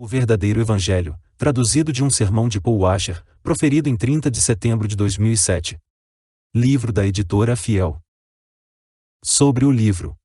O Verdadeiro Evangelho, traduzido de um sermão de Paul Washer, proferido em 30 de setembro de 2007. Livro da editora Fiel. Sobre o livro.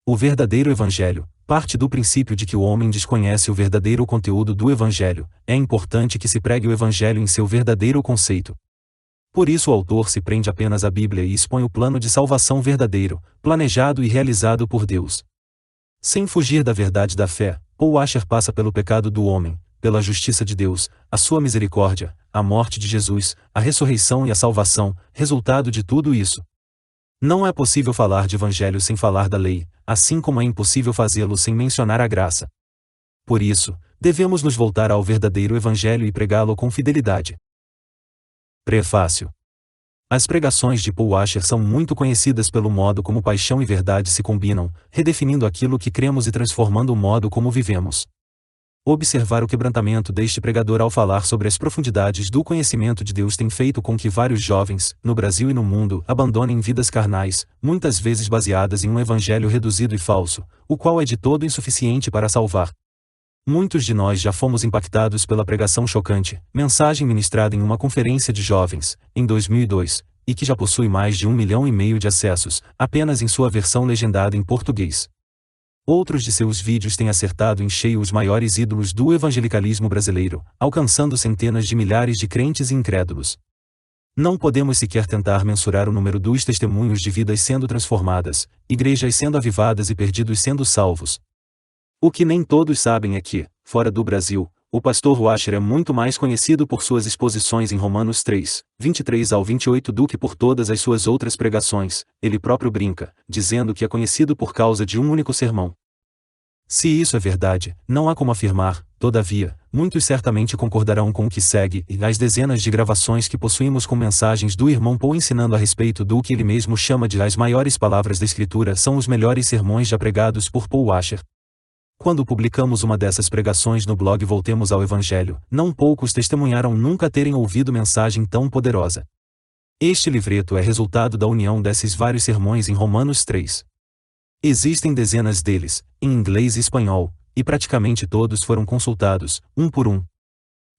O Verdadeiro Evangelho parte do princípio de que o homem desconhece o verdadeiro conteúdo do Evangelho. É importante que se pregue o Evangelho em seu verdadeiro conceito. Por isso o autor se prende apenas à Bíblia e expõe o plano de salvação verdadeiro, planejado e realizado por Deus. Sem fugir da verdade da fé, Paul Washer passa pelo pecado do homem, pela justiça de Deus, a sua misericórdia, a morte de Jesus, a ressurreição e a salvação, resultado de tudo isso. Não é possível falar de Evangelho sem falar da lei, assim como é impossível fazê-lo sem mencionar a graça. Por isso, devemos nos voltar ao verdadeiro Evangelho e pregá-lo com fidelidade. Prefácio. As pregações de Paul Washer são muito conhecidas pelo modo como paixão e verdade se combinam, redefinindo aquilo que cremos e transformando o modo como vivemos. Observar o quebrantamento deste pregador ao falar sobre as profundidades do conhecimento de Deus tem feito com que vários jovens, no Brasil e no mundo, abandonem vidas carnais, muitas vezes baseadas em um evangelho reduzido e falso, o qual é de todo insuficiente para salvar. Muitos de nós já fomos impactados pela pregação chocante, mensagem ministrada em uma conferência de jovens, em 2002, e que já possui mais de 1,5 milhão de acessos, apenas em sua versão legendada em português. Outros de seus vídeos têm acertado em cheio os maiores ídolos do evangelicalismo brasileiro, alcançando centenas de milhares de crentes e incrédulos. Não podemos sequer tentar mensurar o número dos testemunhos de vidas sendo transformadas, igrejas sendo avivadas e perdidos sendo salvos. O que nem todos sabem é que, fora do Brasil, o pastor Washer é muito mais conhecido por suas exposições em Romanos 3, 23 ao 28 do que por todas as suas outras pregações. Ele próprio brinca, dizendo que é conhecido por causa de um único sermão. Se isso é verdade, não há como afirmar, todavia, muitos certamente concordarão com o que segue e as dezenas de gravações que possuímos com mensagens do irmão Paul ensinando a respeito do que ele mesmo chama de as maiores palavras da Escritura são os melhores sermões já pregados por Paul Washer. Quando publicamos uma dessas pregações no blog Voltemos ao Evangelho, não poucos testemunharam nunca terem ouvido mensagem tão poderosa. Este livreto é resultado da união desses vários sermões em Romanos 3. Existem dezenas deles, em inglês e espanhol, e praticamente todos foram consultados, um por um.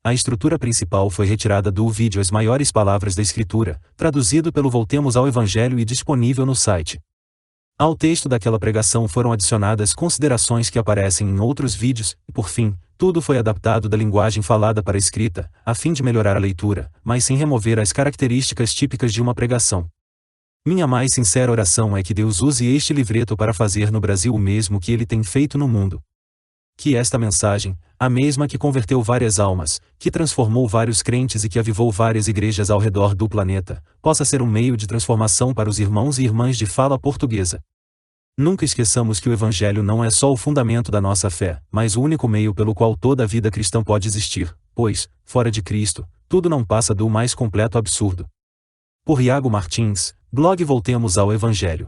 A estrutura principal foi retirada do vídeo As Maiores Palavras da Escritura, traduzido pelo Voltemos ao Evangelho e disponível no site. Ao texto daquela pregação foram adicionadas considerações que aparecem em outros vídeos, e por fim, tudo foi adaptado da linguagem falada para a escrita, a fim de melhorar a leitura, mas sem remover as características típicas de uma pregação. Minha mais sincera oração é que Deus use este livreto para fazer no Brasil o mesmo que ele tem feito no mundo. Que esta mensagem, a mesma que converteu várias almas, que transformou vários crentes e que avivou várias igrejas ao redor do planeta, possa ser um meio de transformação para os irmãos e irmãs de fala portuguesa. Nunca esqueçamos que o Evangelho não é só o fundamento da nossa fé, mas o único meio pelo qual toda a vida cristã pode existir, pois, fora de Cristo, tudo não passa do mais completo absurdo. Por Iago Martins, blog Voltemos ao Evangelho.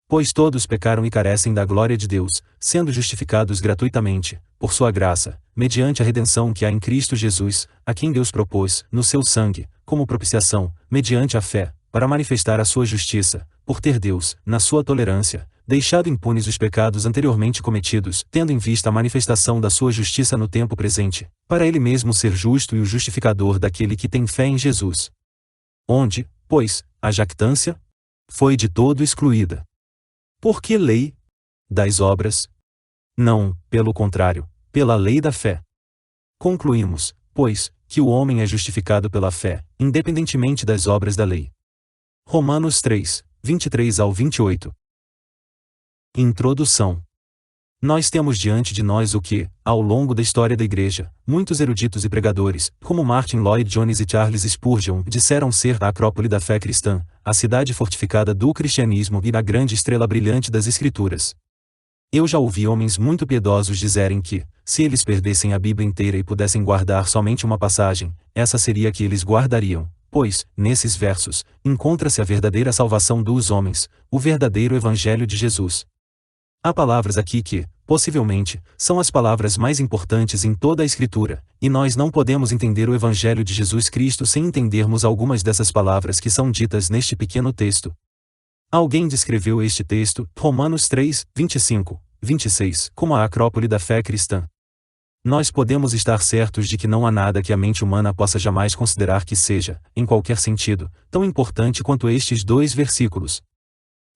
Pois todos pecaram e carecem da glória de Deus, sendo justificados gratuitamente, por sua graça, mediante a redenção que há em Cristo Jesus, a quem Deus propôs, no seu sangue, como propiciação, mediante a fé, para manifestar a sua justiça, por ter Deus, na sua tolerância, deixado impunes os pecados anteriormente cometidos, tendo em vista a manifestação da sua justiça no tempo presente, para ele mesmo ser justo e o justificador daquele que tem fé em Jesus. Onde, pois, a jactância foi de todo excluída. Por que lei? Das obras? Não, pelo contrário, pela lei da fé. Concluímos, pois, que o homem é justificado pela fé, independentemente das obras da lei. Romanos 3, 23 ao 28. Introdução. Nós temos diante de nós o que, ao longo da história da Igreja, muitos eruditos e pregadores, como Martin Lloyd Jones e Charles Spurgeon, disseram ser a acrópole da fé cristã, a cidade fortificada do cristianismo e a grande estrela brilhante das Escrituras. Eu já ouvi homens muito piedosos dizerem que, se eles perdessem a Bíblia inteira e pudessem guardar somente uma passagem, essa seria a que eles guardariam, pois, nesses versos, encontra-se a verdadeira salvação dos homens, o verdadeiro Evangelho de Jesus. Há palavras aqui que, possivelmente, são as palavras mais importantes em toda a Escritura, e nós não podemos entender o Evangelho de Jesus Cristo sem entendermos algumas dessas palavras que são ditas neste pequeno texto. Alguém descreveu este texto, Romanos 3, 25, 26, como a acrópole da fé cristã. Nós podemos estar certos de que não há nada que a mente humana possa jamais considerar que seja, em qualquer sentido, tão importante quanto estes 2 versículos.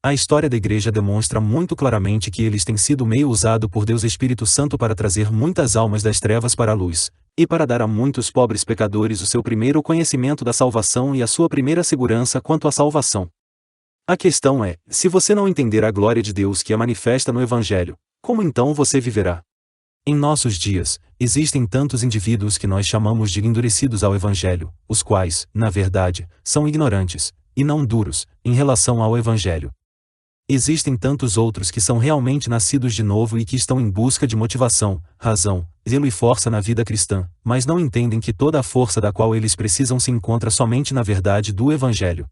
A história da igreja demonstra muito claramente que eles têm sido meio usado por Deus Espírito Santo para trazer muitas almas das trevas para a luz, e para dar a muitos pobres pecadores o seu primeiro conhecimento da salvação e a sua primeira segurança quanto à salvação. A questão é, se você não entender a glória de Deus que é manifesta no Evangelho, como então você viverá? Em nossos dias, existem tantos indivíduos que nós chamamos de endurecidos ao Evangelho, os quais, na verdade, são ignorantes, e não duros, em relação ao Evangelho. Existem tantos outros que são realmente nascidos de novo e que estão em busca de motivação, razão, zelo e força na vida cristã, mas não entendem que toda a força da qual eles precisam se encontra somente na verdade do Evangelho.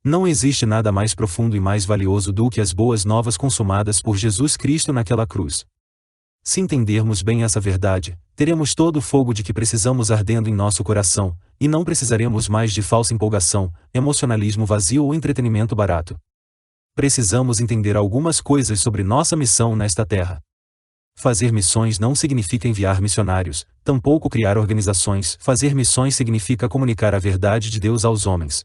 Não existe nada mais profundo e mais valioso do que as boas novas consumadas por Jesus Cristo naquela cruz. Se entendermos bem essa verdade, teremos todo o fogo de que precisamos ardendo em nosso coração, e não precisaremos mais de falsa empolgação, emocionalismo vazio ou entretenimento barato. Precisamos entender algumas coisas sobre nossa missão nesta terra. Fazer missões não significa enviar missionários, tampouco criar organizações. Fazer missões significa comunicar a verdade de Deus aos homens.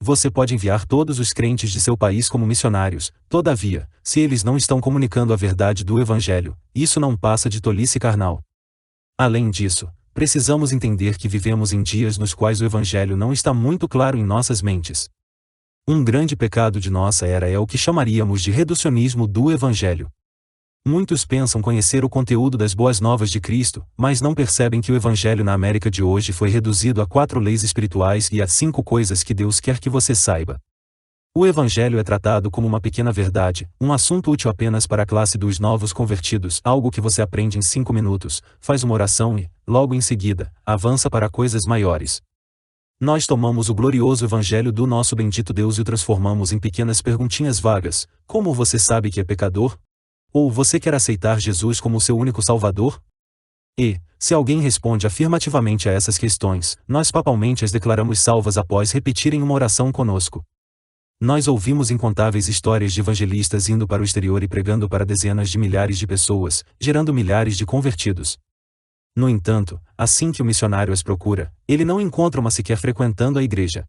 Você pode enviar todos os crentes de seu país como missionários, todavia, se eles não estão comunicando a verdade do Evangelho, isso não passa de tolice carnal. Além disso, precisamos entender que vivemos em dias nos quais o Evangelho não está muito claro em nossas mentes. Um grande pecado de nossa era é o que chamaríamos de reducionismo do Evangelho. Muitos pensam conhecer o conteúdo das boas novas de Cristo, mas não percebem que o Evangelho na América de hoje foi reduzido a 4 leis espirituais e a 5 coisas que Deus quer que você saiba. O Evangelho é tratado como uma pequena verdade, um assunto útil apenas para a classe dos novos convertidos, algo que você aprende em 5 minutos, faz uma oração e, logo em seguida, avança para coisas maiores. Nós tomamos o glorioso Evangelho do nosso bendito Deus e o transformamos em pequenas perguntinhas vagas, como você sabe que é pecador? Ou você quer aceitar Jesus como seu único Salvador? E, se alguém responde afirmativamente a essas questões, nós papalmente as declaramos salvas após repetirem uma oração conosco. Nós ouvimos incontáveis histórias de evangelistas indo para o exterior e pregando para dezenas de milhares de pessoas, gerando milhares de convertidos. No entanto, assim que o missionário as procura, ele não encontra uma sequer frequentando a igreja.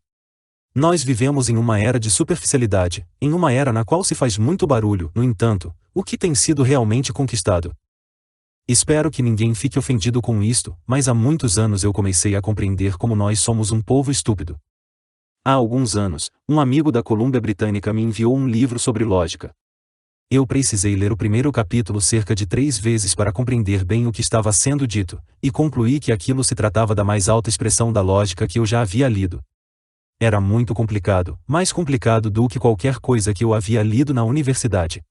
Nós vivemos em uma era de superficialidade, em uma era na qual se faz muito barulho, no entanto, o que tem sido realmente conquistado? Espero que ninguém fique ofendido com isto, mas há muitos anos eu comecei a compreender como nós somos um povo estúpido. Há alguns anos, um amigo da Colômbia Britânica me enviou um livro sobre lógica. Eu precisei ler o primeiro capítulo cerca de 3 vezes para compreender bem o que estava sendo dito, e concluí que aquilo se tratava da mais alta expressão da lógica que eu já havia lido. Era muito complicado, mais complicado do que qualquer coisa que eu havia lido na universidade.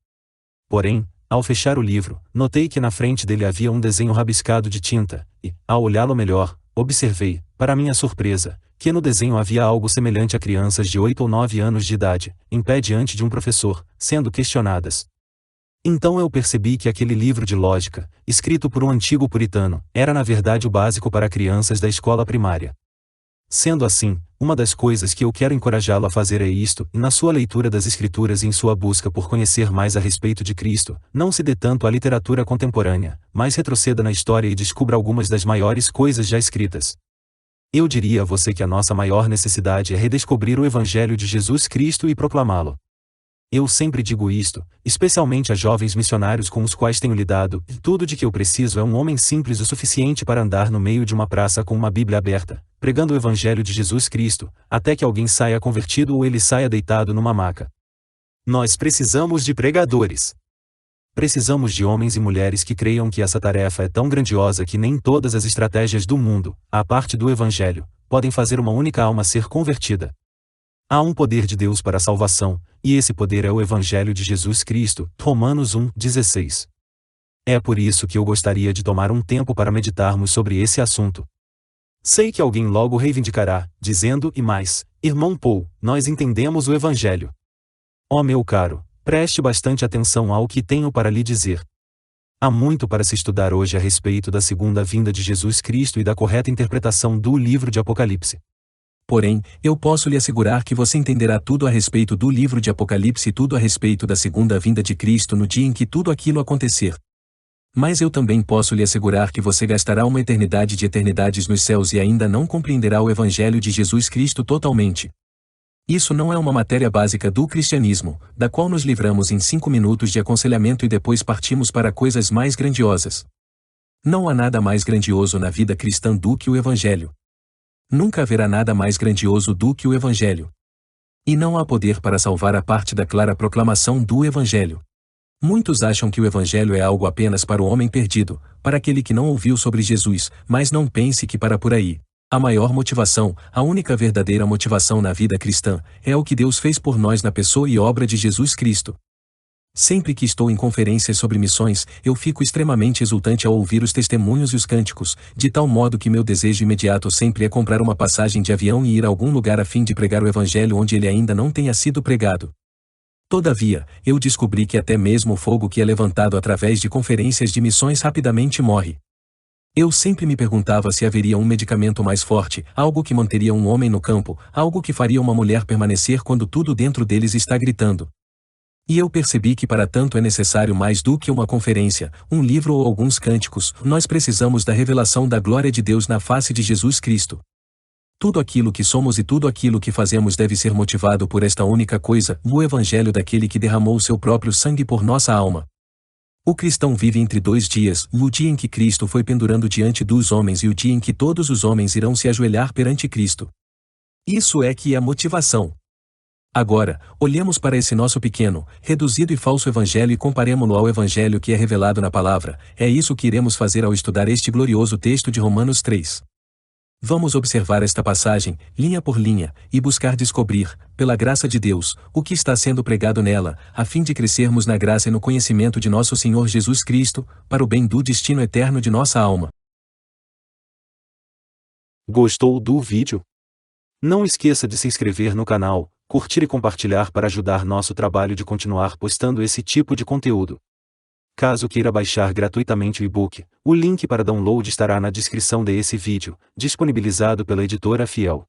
Porém, ao fechar o livro, notei que na frente dele havia um desenho rabiscado de tinta, e, ao olhá-lo melhor, observei, para minha surpresa, que no desenho havia algo semelhante a crianças de 8 ou 9 anos de idade, em pé diante de um professor, sendo questionadas. Então eu percebi que aquele livro de lógica, escrito por um antigo puritano, era na verdade o básico para crianças da escola primária. Sendo assim, uma das coisas que eu quero encorajá-lo a fazer é isto, e na sua leitura das Escrituras e em sua busca por conhecer mais a respeito de Cristo, não se dê tanto à literatura contemporânea, mas retroceda na história e descubra algumas das maiores coisas já escritas. Eu diria a você que a nossa maior necessidade é redescobrir o Evangelho de Jesus Cristo e proclamá-lo. Eu sempre digo isto, especialmente a jovens missionários com os quais tenho lidado, e tudo de que eu preciso é um homem simples o suficiente para andar no meio de uma praça com uma Bíblia aberta, pregando o Evangelho de Jesus Cristo, até que alguém saia convertido ou ele saia deitado numa maca. Nós precisamos de pregadores. Precisamos de homens e mulheres que creiam que essa tarefa é tão grandiosa que nem todas as estratégias do mundo, à parte do Evangelho, podem fazer uma única alma ser convertida. Há um poder de Deus para a salvação, e esse poder é o Evangelho de Jesus Cristo, Romanos 1:16. É por isso que eu gostaria de tomar um tempo para meditarmos sobre esse assunto. Sei que alguém logo reivindicará, dizendo, e mais, irmão Paul, nós entendemos o Evangelho. Ó meu caro, preste bastante atenção ao que tenho para lhe dizer. Há muito para se estudar hoje a respeito da segunda vinda de Jesus Cristo e da correta interpretação do livro de Apocalipse. Porém, eu posso lhe assegurar que você entenderá tudo a respeito do livro de Apocalipse e tudo a respeito da segunda vinda de Cristo no dia em que tudo aquilo acontecer. Mas eu também posso lhe assegurar que você gastará uma eternidade de eternidades nos céus e ainda não compreenderá o Evangelho de Jesus Cristo totalmente. Isso não é uma matéria básica do cristianismo, da qual nos livramos em 5 minutos de aconselhamento e depois partimos para coisas mais grandiosas. Não há nada mais grandioso na vida cristã do que o Evangelho. Nunca haverá nada mais grandioso do que o Evangelho. E não há poder para salvar a parte da clara proclamação do Evangelho. Muitos acham que o Evangelho é algo apenas para o homem perdido, para aquele que não ouviu sobre Jesus, mas não pense que para por aí. A maior motivação, a única verdadeira motivação na vida cristã, é o que Deus fez por nós na pessoa e obra de Jesus Cristo. Sempre que estou em conferências sobre missões, eu fico extremamente exultante ao ouvir os testemunhos e os cânticos, de tal modo que meu desejo imediato sempre é comprar uma passagem de avião e ir a algum lugar a fim de pregar o Evangelho onde ele ainda não tenha sido pregado. Todavia, eu descobri que até mesmo o fogo que é levantado através de conferências de missões rapidamente morre. Eu sempre me perguntava se haveria um medicamento mais forte, algo que manteria um homem no campo, algo que faria uma mulher permanecer quando tudo dentro deles está gritando. E eu percebi que para tanto é necessário mais do que uma conferência, um livro ou alguns cânticos, nós precisamos da revelação da glória de Deus na face de Jesus Cristo. Tudo aquilo que somos e tudo aquilo que fazemos deve ser motivado por esta única coisa, o Evangelho daquele que derramou o seu próprio sangue por nossa alma. O cristão vive entre dois dias, o dia em que Cristo foi pendurando diante dos homens e o dia em que todos os homens irão se ajoelhar perante Cristo. Isso é que é a motivação. Agora, olhemos para esse nosso pequeno, reduzido e falso evangelho e comparemo-lo ao evangelho que é revelado na palavra. É isso que iremos fazer ao estudar este glorioso texto de Romanos 3. Vamos observar esta passagem, linha por linha, e buscar descobrir, pela graça de Deus, o que está sendo pregado nela, a fim de crescermos na graça e no conhecimento de nosso Senhor Jesus Cristo, para o bem do destino eterno de nossa alma. Gostou do vídeo? Não esqueça de se inscrever no canal, curtir e compartilhar para ajudar nosso trabalho de continuar postando esse tipo de conteúdo. Caso queira baixar gratuitamente o e-book, o link para download estará na descrição desse vídeo, disponibilizado pela editora Fiel.